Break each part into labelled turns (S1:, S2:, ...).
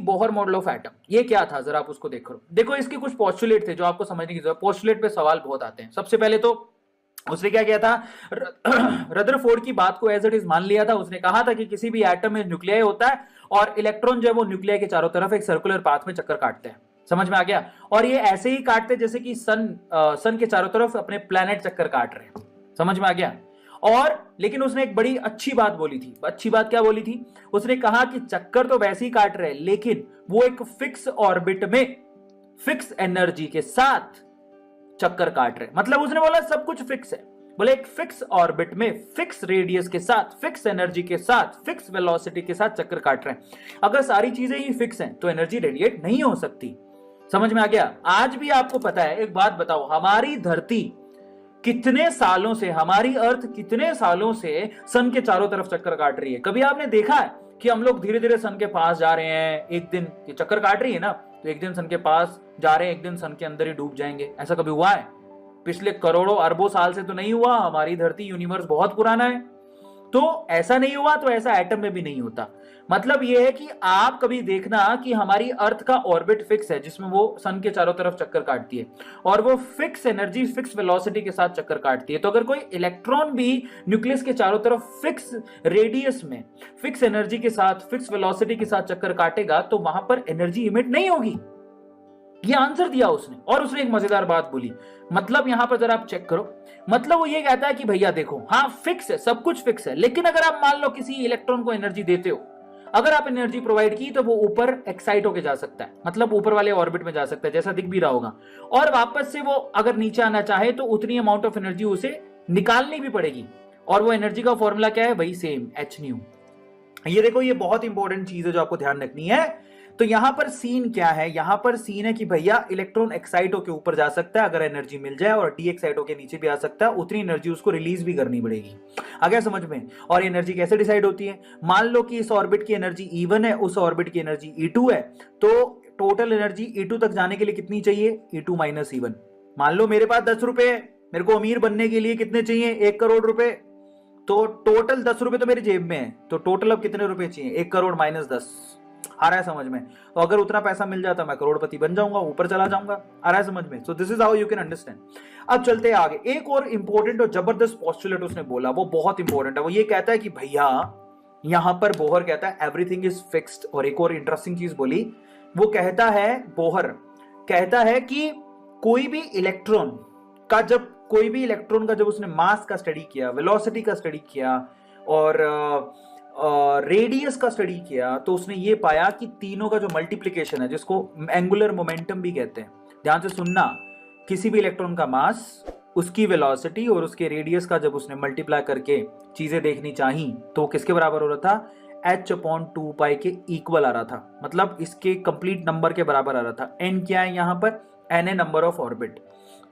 S1: Bohr model of atom, ये क्या था जरा आप उसको देखो। देखो इसके कुछ पोस्टुलेट थे जो आपको समझने की जरूरत। पोस्टुलेट पे सवाल बहुत आते हैं। सबसे पहले तो उसने क्या किया था, रदरफोर्ड की बात को एज इट इज मान लिया था। उसने कहा था कि किसी भी एटम में न्यूक्लियाई होता है और इलेक्ट्रॉन जो है वो न्यूक्लियाई के चारों तरफ एक सर्कुलर पाथ में चक्कर काटते हैं। समझ में आ गया? और ये ऐसे ही काटते जैसे कि सन के चारों तरफ अपने प्लैनेट चक्कर काट रहे हैं। समझ में आ गया? और लेकिन उसने एक बड़ी अच्छी बात बोली थी। अच्छी बात क्या बोली थी? उसने कहा कि चक्कर तो वैसे ही काट रहे हैं, लेकिन वो एक फिक्स ऑर्बिट में फिक्स एनर्जी के साथ चक्कर काट रहे। मतलब उसने बोला सब कुछ फिक्स है। बोले एक फिक्स ऑर्बिट में फिक्स रेडियस के साथ फिक्स एनर्जी के साथ फिक्स वेलोसिटी के साथ चक्कर काट रहे हैं। अगर सारी चीजें ही फिक्स हैं तो एनर्जी रेडिएट नहीं हो सकती। समझ में आ गया? आज भी आपको पता है, एक बात बताओ, हमारी धरती कितने सालों से, हमारी अर्थ कितने सालों से सन के चारों तरफ चक्कर काट रही है? कभी आपने देखा है कि हम लोग धीरे धीरे सन के पास जा रहे हैं? एक दिन ये चक्कर काट रही है ना, तो एक दिन सन के पास जा रहे हैं, एक दिन सन के अंदर ही डूब जाएंगे। ऐसा कभी हुआ है? पिछले करोड़ों अरबों साल से तो नहीं हुआ। हमारी धरती, यूनिवर्स बहुत पुराना है, तो ऐसा नहीं हुआ। तो ऐसा एटम में भी नहीं होता। मतलब यह है कि आप कभी देखना कि हमारी अर्थ का ऑर्बिट फिक्स है जिसमें वो सन के चारों तरफ चक्कर काटती है और वो फिक्स एनर्जी फिक्स वेलोसिटी के साथ चक्कर काटती है। तो अगर कोई इलेक्ट्रॉन भी न्यूक्लियस के चारों तरफ फिक्स रेडियस में फिक्स एनर्जी के साथ फिक्स वेलोसिटी के साथ चक्कर काटेगा तो वहां पर एनर्जी इमिट नहीं होगी। ये आंसर दिया उसने। और उसने एक मजेदार बात बोली। मतलब यहां पर जरा आप चेक करो, मतलब वो ये कहता है कि भैया देखो, हाँ फिक्स है, सब कुछ फिक्स है, लेकिन अगर आप मान लो किसी इलेक्ट्रॉन को एनर्जी देते हो, अगर आप एनर्जी प्रोवाइड की तो वो ऊपर एक्साइट होके जा सकता है, मतलब ऊपर वाले ऑर्बिट में जा सकता है, जैसा दिख भी रहा होगा। और वापस से वो अगर नीचे आना चाहे तो उतनी अमाउंट ऑफ एनर्जी उसे निकालनी भी पड़ेगी। और वो एनर्जी का फॉर्मूला क्या है? वही सेम, एच न्यू। ये देखो, ये बहुत इंपॉर्टेंट चीज है जो आपको ध्यान रखनी है। तो यहां पर सीन क्या है? यहां पर सीन है कि भैया इलेक्ट्रॉन एक्साइट होकर ऊपर जा सकता है अगर एनर्जी मिल जाए, और डी एक्साइट होकर नीचे भी आ सकता है। उतनी एनर्जी उसको रिलीज भी करनी पड़ेगी। आ गया समझ में? और एनर्जी कैसे डिसाइड होती है? मान लो कि इस ऑर्बिट की एनर्जी E1 है, उस ऑर्बिट की एनर्जी E2 है, तो टोटल एनर्जी E2 तक जाने के लिए कितनी चाहिए? E2 minus E1। मान लो मेरे पास 10 रुपए, मेरे को अमीर बनने के लिए कितने चाहिए? 1 करोड़ रुपए। तो टोटल 10 रुपए तो मेरी जेब में है, तो टोटल अब कितने रुपए चाहिए? 1 करोड़ माइनस 10। आ रहा है समझ में? तो अगर उतना पैसा मिल जाता मैं करोड़पति बन जाऊंगा, ऊपर चला जाऊंगा। आ रहा है समझ में? So this is how you can understand. अब चलते हैं आगे। एक और इंपॉर्टेंट और जबरदस्त पोस्टुलेट उसने बोला, वो बहुत इंपॉर्टेंट है। वो ये कहता है कि भैया यहां पर बोहर कहता है एवरीथिंग इज फिक्स्ड। और एक और इंटरेस्टिंग चीज बोली, वो कहता है, बोहर कहता है कि कोई भी इलेक्ट्रॉन का जब उसने मास का स्टडी किया, वेलोसिटी का स्टडी किया और रेडियस का स्टडी किया, तो उसने ये पाया कि तीनों का जो मल्टीप्लीकेशन है, जिसको एंगुलर मोमेंटम भी कहते हैं, ध्यान से सुनना, किसी भी इलेक्ट्रॉन का मास, उसकी वेलोसिटी और उसके रेडियस का जब उसने मल्टीप्लाई करके चीजें देखनी चाही तो किसके बराबर हो रहा था? h/2 के इक्वल आ रहा था। मतलब इसके कंप्लीट नंबर के बराबर आ रहा था। n क्या है यहां पर? n है नंबर ऑफ ऑर्बिट।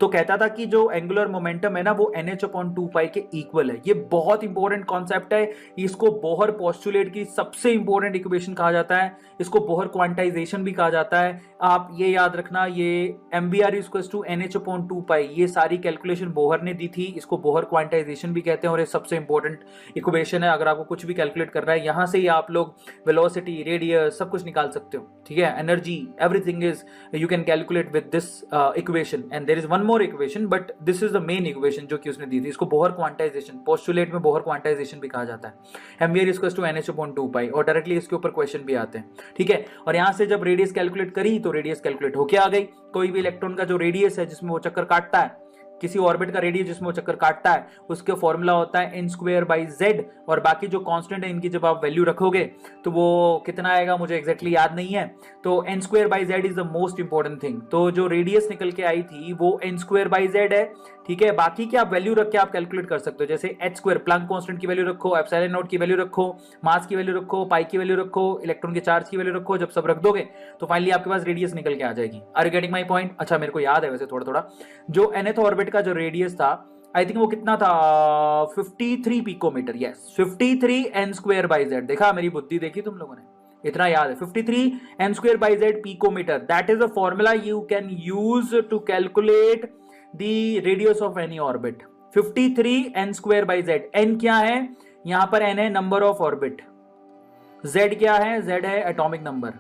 S1: तो कहता था कि जो एंगुलर मोमेंटम है ना, वो NH/2 के इक्वल है। ये बहुत इंपॉर्टेंट कॉन्सेप्ट है। इसको बोहर पोस्टुलेट की सबसे इंपॉर्टेंट इक्वेशन कहा जाता है। इसको बोहर क्वांटाइजेशन भी कहा जाता है। आप ये याद रखना, ये MBR = NH/2, ये सारी कैलकुलेशन बोहर ने दी थी। इसको बोहर क्वांटाइजेशन भी कहते हैं और ये सबसे इंपॉर्टेंट इक्वेशन है। अगर आपको कुछ भी कैलकुलेट करना है, यहां से ही आप लोग वेलोसिटी, रेडियस सब कुछ निकाल सकते हो। ठीक है? Energy, everything is you can calculate with this equation. And there is one more equation, but this is the main equation जो कि उसने दी थी। इसको बोहर क्वांटाइजेशन, पोस्टुलेट में बोहर क्वांटाइजेशन भी कहा जाता है। MBR = NH/2 और डायरेक्टली इसके ऊपर क्वेश्चन भी आते हैं। ठीक है? और यहां से जब रेडियस कैलकुलेट करी तो रेडियस कैलकुलेट होके आ गई। कोई भी इलेक्ट्रॉन का जो रेडियस है जिसमें वो चक्कर काटता है, किसी ऑर्बिट का रेडियस जिसमें वो चक्कर काटता है, उसका फॉर्मूला होता है n²/z। और बाकी जो कांस्टेंट है इनकी जब आप वैल्यू रखोगे तो वो कितना आएगा मुझे एग्जैक्टली याद नहीं है। तो n²/z is the most important thing. तो जो रेडियस निकल के आई थी वो n²/z है। ठीक है? बाकी की आप वैल्यू रख के आप कैलकुलेट कर सकते हो, जैसे h², प्लैंक कांस्टेंट की वैल्यू रखो, एप्सिलॉन नॉट की वैल्यू रखो, मास की वैल्यू रखो, पाई की वैल्यू रखो, इलेक्ट्रॉन के चार्ज की वैल्यू रखो। जब सब रख दोगे तो फाइनली आपके पास रेडियस निकल के आ जाएगी। Are you getting my point? अच्छा, मेरे को याद है वैसे थोड़ा थोड़ा, जो nth ऑर्बिट का जो रेडियस था, आई थिंक वो कितना था? 53 पिकोमीटर। Yes, 53 n²/z। देखा, मेरी बुद्धि देखी तुम लोगों ने? इतना याद है, 53 n²/z picometre. That is a formula you can use to calculate the radius of any orbit. 53 n²/z। n क्या है यहां पर? n है नंबर ऑफ ऑर्बिट। z क्या है? z है एटॉमिक नंबर।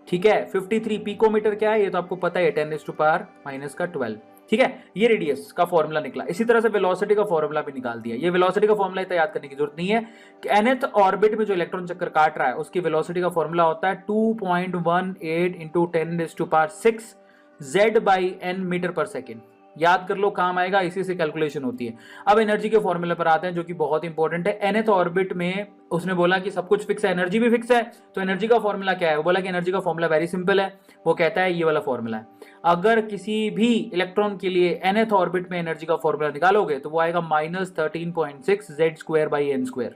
S1: ठीक है। 53 पिकोमीटर क्या है ये तो आपको पता है, 10⁻⁻12। ठीक है, ये रेडियस का फॉर्मूला निकला। इसी तरह से वेलोसिटी का फॉर्मूला भी निकाल दिया। ये वेलोसिटी का फॉर्मूला इतना याद करने की जरूरत नहीं है कि nth ऑर्बिट में जो इलेक्ट्रॉन चक्कर काट रहा है उसकी वेलोसिटी का फॉर्मूला होता है 2.18 इंटू 10⁻6 Z/n मीटर पर सेकेंड। याद कर लो, काम आएगा, इसी से कैलकुलेशन होती है। अब एनर्जी के फॉर्मूले पर आते हैं जो कि बहुत इंपॉर्टेंट है। nth ऑर्बिट में उसने बोला कि सब कुछ फिक्स है, एनर्जी भी फिक्स है, तो एनर्जी का फॉर्मूला क्या है? वो बोला कि एनर्जी का फॉर्मूला वेरी सिंपल है। वो कहता है ये वाला फॉर्मूला है। अगर किसी भी इलेक्ट्रॉन के लिए nth ऑर्बिट में एनर्जी का फॉर्मूला निकालोगे तो वो आएगा -13.6 Z²/n²।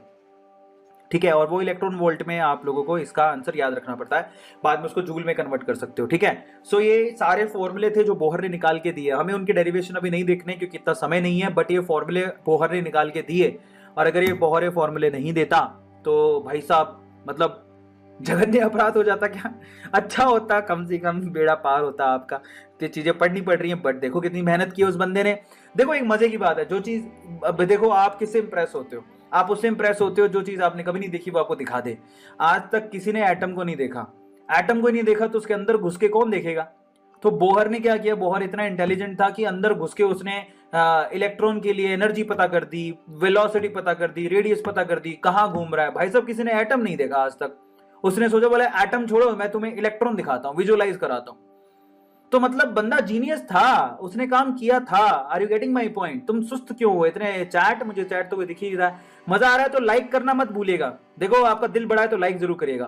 S1: ठीक है, और वो इलेक्ट्रॉन वोल्ट में आप लोगों को इसका आंसर याद रखना पड़ता है, बाद में उसको जूल में कन्वर्ट कर सकते हो। ठीक है, सो ये सारे फॉर्मूले थे जो बोहर ने निकाल के दिए। हमें उनके डेरिवेशन अभी नहीं देखने क्योंकि इतना समय नहीं है, बट ये फॉर्मूले बोहर ने निकाल के दिए। और अगर ये बोहर ये फॉर्मूले नहीं देता तो भाई साहब मतलब जघन्य अपराध हो जाता क्या। अच्छा होता, कम से कम बेड़ा पार होता आपका। ये चीजें पढ़नी पड़ रही हैं, बट देखो कितनी मेहनत की उस बंदे ने। देखो एक मजे की बात है, जो चीज अब देखो आप किससे इंप्रेस होते हो, आप उससे इंप्रेस होते हो जो चीज आपने कभी नहीं देखी वो आपको दिखा दे। आज तक किसी ने एटम को नहीं देखा, एटम को नहीं देखा तो उसके अंदर घुस के कौन देखेगा? तो बोहर ने क्या किया, बोहर इतना इंटेलिजेंट था कि अंदर घुस के उसने इलेक्ट्रॉन के लिए एनर्जी पता कर दी, वेलोसिटी पता कर दी, रेडियस पता कर दी, कहाँ घूम रहा है। भाई साहब किसी ने एटम नहीं देखा आज तक। उसने सोचा बोले एटम छोड़ो, मैं तुम्हें इलेक्ट्रॉन दिखाता हूं, विजुअलाइज कराता हूं। तो मतलब बंदा जीनियस था, उसने काम किया था। Are you getting my point? तुम सुस्त क्यों हो इतने? चैट, मुझे चैट तो कोई दिख ही रहा है। मजा आ रहा है तो लाइक करना मत भूलिएगा। देखो आपका दिल बड़ा है तो लाइक जरूर करिएगा।